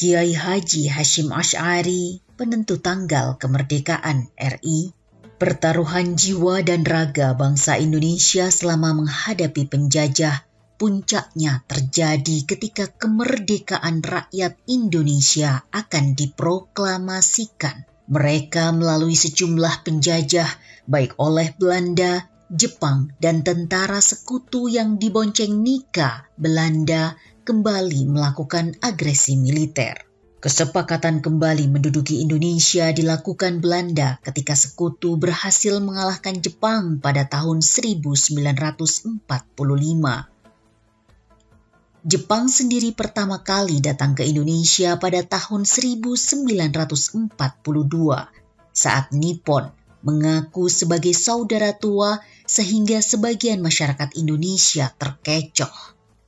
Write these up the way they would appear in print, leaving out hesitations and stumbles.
Kiai Haji Hashim Asy'ari, penentu tanggal kemerdekaan RI, pertaruhan jiwa dan raga bangsa Indonesia selama menghadapi penjajah, puncaknya terjadi ketika kemerdekaan rakyat Indonesia akan diproklamasikan. Mereka melalui sejumlah penjajah, baik oleh Belanda, Jepang, dan tentara sekutu yang dibonceng Nika, Belanda, kembali melakukan agresi militer. Kesepakatan kembali menduduki Indonesia dilakukan Belanda ketika sekutu berhasil mengalahkan Jepang pada tahun 1945. Jepang sendiri pertama kali datang ke Indonesia pada tahun 1942 saat Nippon mengaku sebagai saudara tua sehingga sebagian masyarakat Indonesia terkecoh.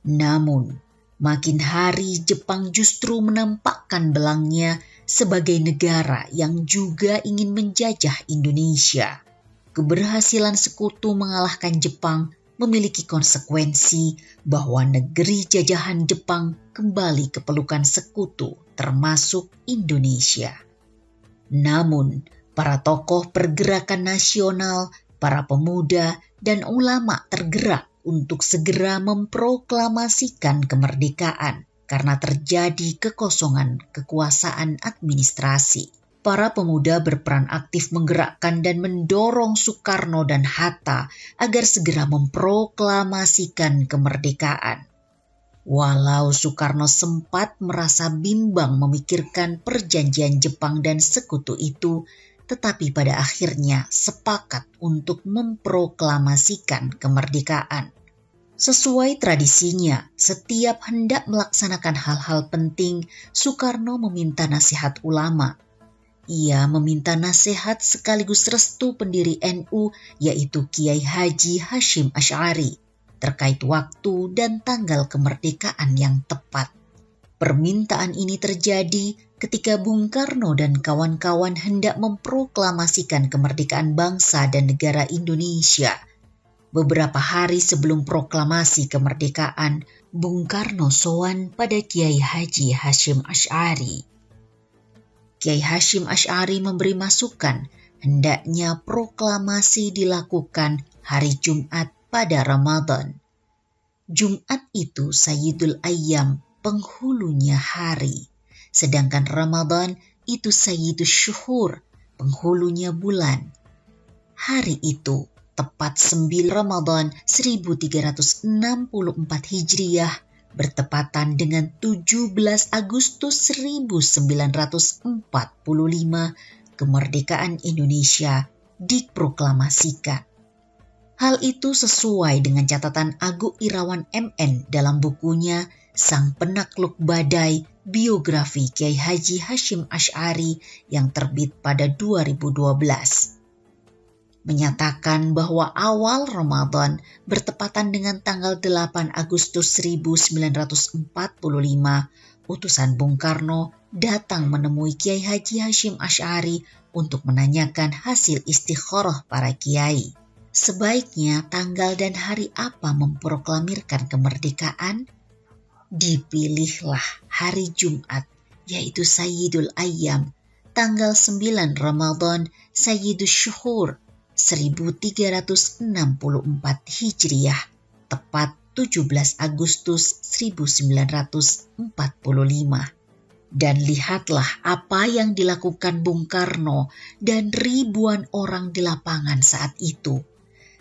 Namun, makin hari Jepang justru menampakkan belangnya sebagai negara yang juga ingin menjajah Indonesia. Keberhasilan sekutu mengalahkan Jepang memiliki konsekuensi bahwa negeri jajahan Jepang kembali ke pelukan sekutu, termasuk Indonesia. Namun, para tokoh pergerakan nasional, para pemuda, dan ulama tergerak untuk segera memproklamasikan kemerdekaan karena terjadi kekosongan kekuasaan administrasi. Para pemuda berperan aktif menggerakkan dan mendorong Soekarno dan Hatta agar segera memproklamasikan kemerdekaan. Walau Soekarno sempat merasa bimbang memikirkan perjanjian Jepang dan sekutu itu, tetapi pada akhirnya sepakat untuk memproklamasikan kemerdekaan. Sesuai tradisinya, setiap hendak melaksanakan hal-hal penting, Soekarno meminta nasihat ulama. Ia meminta nasihat sekaligus restu pendiri NU, yaitu Kiai Haji Hashim Asy'ari, terkait waktu dan tanggal kemerdekaan yang tepat. Permintaan ini terjadi ketika Bung Karno dan kawan-kawan hendak memproklamasikan kemerdekaan bangsa dan negara Indonesia. Beberapa hari sebelum proklamasi kemerdekaan, Bung Karno sowan pada Kiai Haji Hashim Asy'ari. Kiai Hashim Asy'ari memberi masukan hendaknya proklamasi dilakukan hari Jumat pada Ramadan. Jumat itu Sayyidul Ayyam, penghulunya hari. Sedangkan Ramadan itu Sayyidus Syuhur, penghulunya bulan. Hari itu, tepat 9 Ramadan 1364 Hijriah, bertepatan dengan 17 Agustus 1945, kemerdekaan Indonesia diproklamasikan. Hal itu sesuai dengan catatan Agu Irawan MN dalam bukunya Sang Penakluk Badai, biografi Kiai Haji Hashim Asy'ari yang terbit pada 2012. Menyatakan bahwa awal Ramadan bertepatan dengan tanggal 8 Agustus 1945, utusan Bung Karno datang menemui Kiai Haji Hashim Asy'ari untuk menanyakan hasil istikharah para kiai. Sebaiknya tanggal dan hari apa memproklamirkan kemerdekaan? Dipilihlah hari Jumat, yaitu Sayyidul Ayyam, tanggal 9 Ramadan Sayyidus Syuhur 1364 Hijriah, tepat 17 Agustus 1945. Dan lihatlah apa yang dilakukan Bung Karno dan ribuan orang di lapangan saat itu.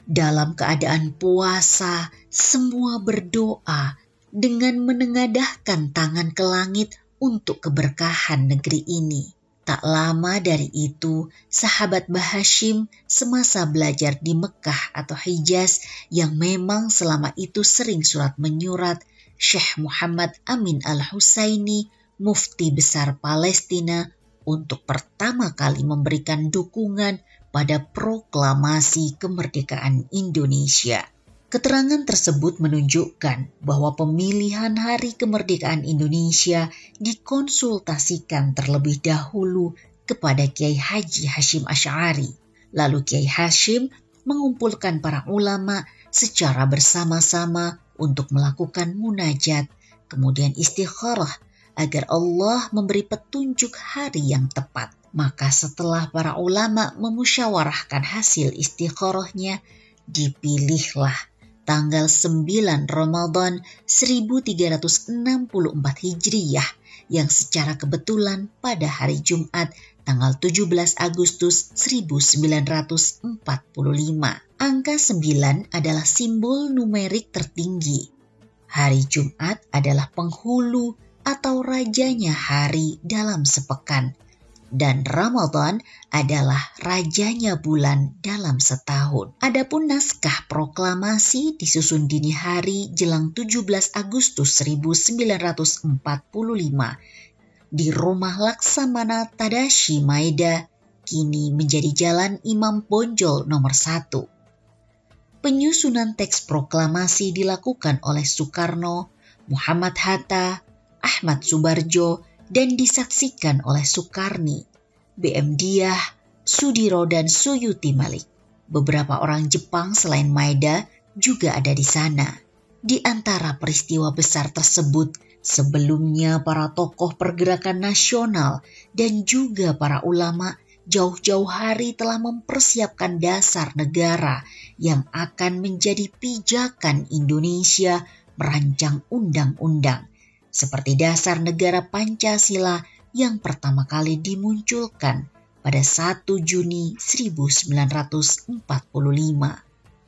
Dalam keadaan puasa, semua berdoa dengan menengadahkan tangan ke langit untuk keberkahan negeri ini. Tak lama dari itu, sahabat Bahashim semasa belajar di Mekah atau Hijaz yang memang selama itu sering surat menyurat, Syekh Muhammad Amin Al-Husaini, mufti besar Palestina, untuk pertama kali memberikan dukungan pada proklamasi kemerdekaan Indonesia. Keterangan tersebut menunjukkan bahwa pemilihan hari kemerdekaan Indonesia dikonsultasikan terlebih dahulu kepada Kiai Haji Hashim Asy'ari. Lalu Kiai Hashim mengumpulkan para ulama secara bersama-sama untuk melakukan munajat, kemudian istikharah, agar Allah memberi petunjuk hari yang tepat. Maka setelah para ulama memusyawarahkan hasil istikharahnya, dipilihlah tanggal 9 Ramadan 1364 Hijriyah yang secara kebetulan pada hari Jumat tanggal 17 Agustus 1945. Angka 9 adalah simbol numerik tertinggi. Hari Jumat adalah penghulu atau rajanya hari dalam sepekan. Dan Ramadan adalah rajanya bulan dalam setahun. Adapun naskah proklamasi disusun dini hari jelang 17 Agustus 1945 di rumah Laksamana Tadashi Maeda, kini menjadi Jalan Imam Bonjol nomor 1. Penyusunan teks proklamasi dilakukan oleh Soekarno, Muhammad Hatta, Ahmad Subarjo, dan disaksikan oleh Sukarni, BM Diah, Sudiro, dan Suyuti Malik. Beberapa orang Jepang selain Maeda juga ada di sana. Di antara peristiwa besar tersebut, sebelumnya para tokoh pergerakan nasional dan juga para ulama jauh-jauh hari telah mempersiapkan dasar negara yang akan menjadi pijakan Indonesia merancang undang-undang, seperti dasar negara Pancasila yang pertama kali dimunculkan pada 1 Juni 1945.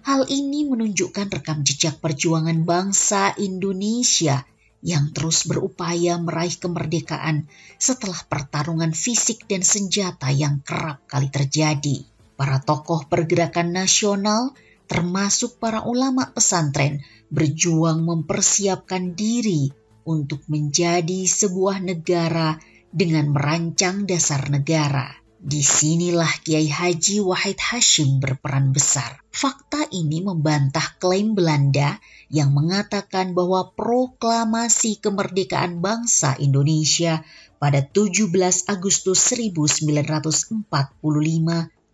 Hal ini menunjukkan rekam jejak perjuangan bangsa Indonesia yang terus berupaya meraih kemerdekaan setelah pertarungan fisik dan senjata yang kerap kali terjadi. Para tokoh pergerakan nasional, termasuk para ulama pesantren, berjuang mempersiapkan diri untuk menjadi sebuah negara dengan merancang dasar negara. Disinilah Kiai Haji Wahid Hasyim berperan besar. Fakta ini membantah klaim Belanda yang mengatakan bahwa proklamasi kemerdekaan bangsa Indonesia pada 17 Agustus 1945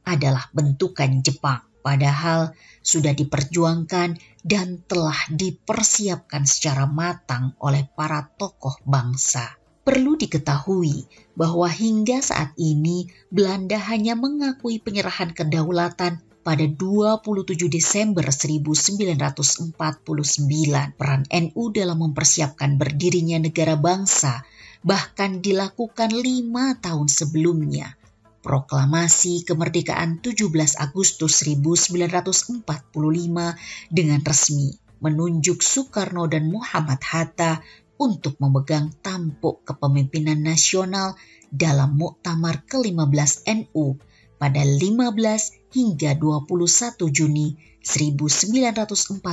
adalah bentukan Jepang. Padahal sudah diperjuangkan dan telah dipersiapkan secara matang oleh para tokoh bangsa. Perlu diketahui bahwa hingga saat ini Belanda hanya mengakui penyerahan kedaulatan pada 27 Desember 1949. Peran NU dalam mempersiapkan berdirinya negara bangsa bahkan dilakukan 5 tahun sebelumnya. Proklamasi kemerdekaan 17 Agustus 1945 dengan resmi menunjuk Soekarno dan Muhammad Hatta untuk memegang tampuk kepemimpinan nasional dalam Muktamar ke-15 NU pada 15 hingga 21 Juni 1940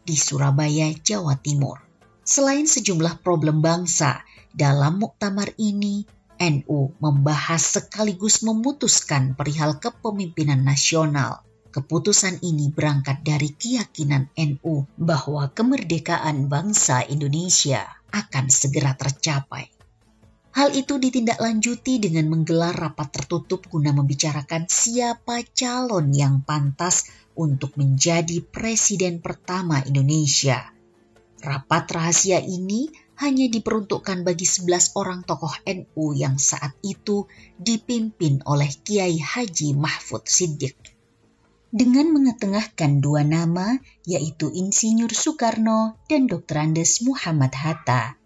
di Surabaya, Jawa Timur. Selain sejumlah problem bangsa, dalam muktamar ini NU membahas sekaligus memutuskan perihal kepemimpinan nasional. Keputusan ini berangkat dari keyakinan NU bahwa kemerdekaan bangsa Indonesia akan segera tercapai. Hal itu ditindaklanjuti dengan menggelar rapat tertutup guna membicarakan siapa calon yang pantas untuk menjadi presiden pertama Indonesia. Rapat rahasia ini hanya diperuntukkan bagi 11 orang tokoh NU yang saat itu dipimpin oleh Kiai Haji Mahfud Siddiq. Dengan mengetengahkan 2 nama, yaitu Insinyur Soekarno dan Dr. Andes Muhammad Hatta.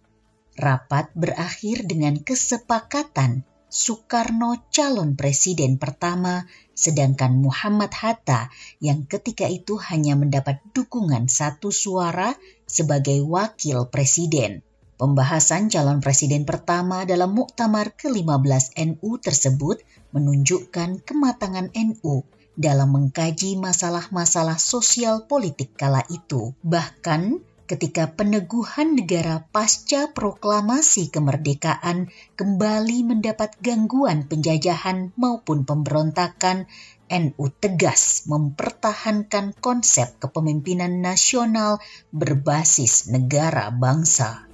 Rapat berakhir dengan kesepakatan Soekarno calon presiden pertama, sedangkan Muhammad Hatta yang ketika itu hanya mendapat dukungan 1 suara sebagai wakil presiden. Pembahasan calon presiden pertama dalam Muktamar ke-15 NU tersebut menunjukkan kematangan NU dalam mengkaji masalah-masalah sosial politik kala itu. Bahkan ketika peneguhan negara pasca proklamasi kemerdekaan kembali mendapat gangguan penjajahan maupun pemberontakan, NU tegas mempertahankan konsep kepemimpinan nasional berbasis negara bangsa.